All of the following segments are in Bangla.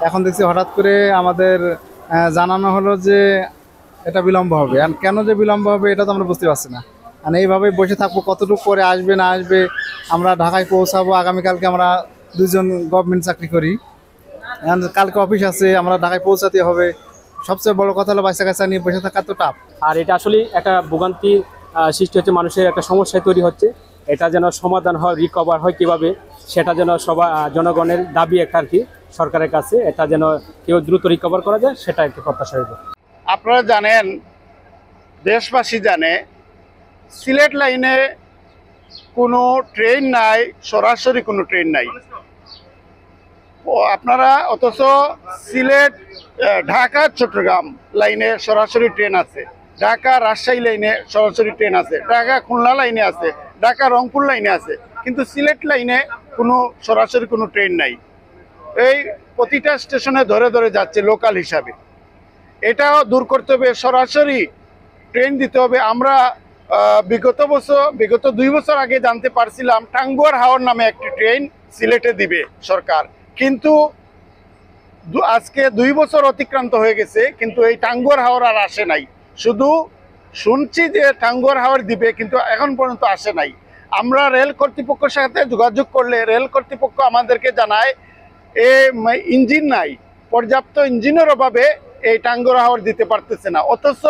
এখন দেখছি হঠাৎ করে আমাদের জানানো হলো যে এটা বিলম্ব হবে। আর কেন যে বিলম্ব হবে এটা তো আমরা বুঝতে পারছি না। আর এইভাবেই বসে থাকবো, কতটুকু পরে আসবে না আসবে। আমরা ঢাকায় পৌঁছাবো আগামীকালকে, আমরা দুজন গভর্নমেন্ট চাকরি করি। এখন কালকে অফিস আছে, আমরা ঢাকায় পৌঁছাতে হবে। সবচেয়ে বড় কথা হলো বাচ্চা কাচ্চা নিয়ে বসে থাকা তো টাফ। আর এটা আসলে একটা ভোগান্তি সৃষ্টি হচ্ছে, মানুষের একটা সমস্যায় তৈরি হচ্ছে। এটা যেন সমাধান হয়, রিকভার হয় কিভাবে, সেটা যেন সবাই জনগণের দাবি একটা আর কি সরকারের কাছে, এটা যেন কেউ দ্রুত রিকভার করা যায়, সেটা একটু প্রত্যাশা হইব। আপনারা জানেন, দেশবাসী জানে, সিলেট লাইনে কোনো ট্রেন নাই, সরাসরি কোনো ট্রেন নাই। আপনারা অথচ সিলেট ঢাকা চট্টগ্রাম লাইনে সরাসরি ট্রেন আছে, ঢাকা রাজশাহী লাইনে সরাসরি ট্রেন আছে, ঢাকা খুলনা লাইনে আছে, ঢাকা রংপুর লাইনে আছে, কিন্তু সিলেট লাইনে কোনো সরাসরি কোনো ট্রেন নাই। এই প্রতিটা স্টেশনে ধরে ধরে যাচ্ছে লোকাল হিসাবে। এটাও দূর করতে হবে, সরাসরি ট্রেন দিতে হবে। আমরা বিগত 2 বছর আগে জানতে পারছিলাম টাঙ্গুয়ার হাওর নামে একটি ট্রেন সিলেটে দিবে সরকার, কিন্তু আজকে 2 বছর অতিক্রান্ত হয়ে গেছে, কিন্তু এই টাঙ্গুয়ার হাওর আর আসে নাই। শুধু শুনছি যে টাঙ্গুয়ার হাওর দিবে, কিন্তু এখন পর্যন্ত আসে নাই। আমরা রেল কর্তৃপক্ষের সাথে যোগাযোগ করলে রেল কর্তৃপক্ষ আমাদেরকে জানায় ইঞ্জিন নাই, পর্যাপ্ত ইঞ্জিনের অভাবে এই টাঙ্গুয়ার হাওর দিতে পারতেছে না। অথচ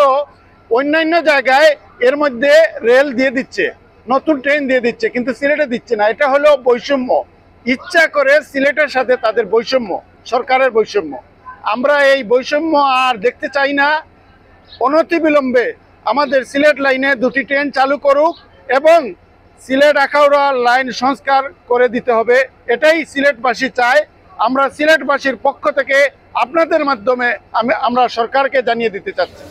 অন্যান্য জায়গায় এর মধ্যে রেল দিয়ে দিচ্ছে, নতুন ট্রেন দিয়ে দিচ্ছে, কিন্তু সিলেটে দিচ্ছে না। এটা হলো বৈষম্য। ইচ্ছা করে সিলেটের সাথে তাদের বৈষম্য, সরকারের বৈষম্য। আমরা এই বৈষম্য আর দেখতে চাই না। অনতিবিলম্বে আমাদের সিলেট লাইনে 2টি ট্রেন চালু করুক এবং সিলেট আখাউড়া লাইন সংস্কার করে দিতে হবে। এটাই সিলেটবাসী চায়। আমরা সিলেটবাসীর পক্ষ থেকে আপনাদের মাধ্যমে আমরা সরকারকে জানিয়ে দিতে চাচ্ছি।